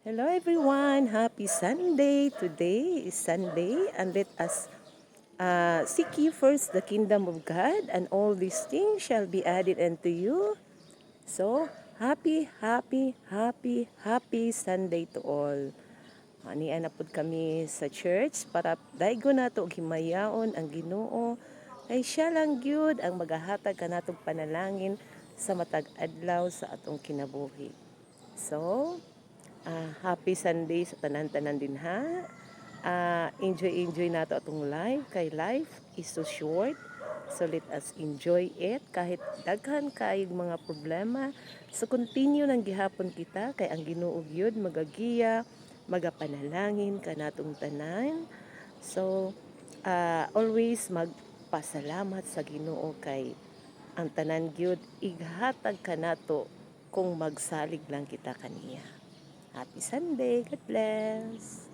Hello everyone, happy Sunday. Today is Sunday and let us seek ye first the kingdom of God and all these things shall be added unto you. So, happy Sunday to all. Anian na pud kami sa church para daigo nato og himayaon ang Ginoo ay siya lang gyud ang magahatag kanatong panalangin sa matag adlaw sa atong kinabuhi. So, happy Sunday sa tanan-tanan din ha. Enjoy nato atong life kay life is so short. So let us enjoy it kahit daghan kay mga problema. So continue nang gihapon kita kay ang Ginoo gyud magagiya, magapanalangin kanatong tanan. So always magpasalamat sa Ginoo kay ang tanan gyud ighatag kanato kung magsalig lang kita kaniya. Happy Sunday. God bless.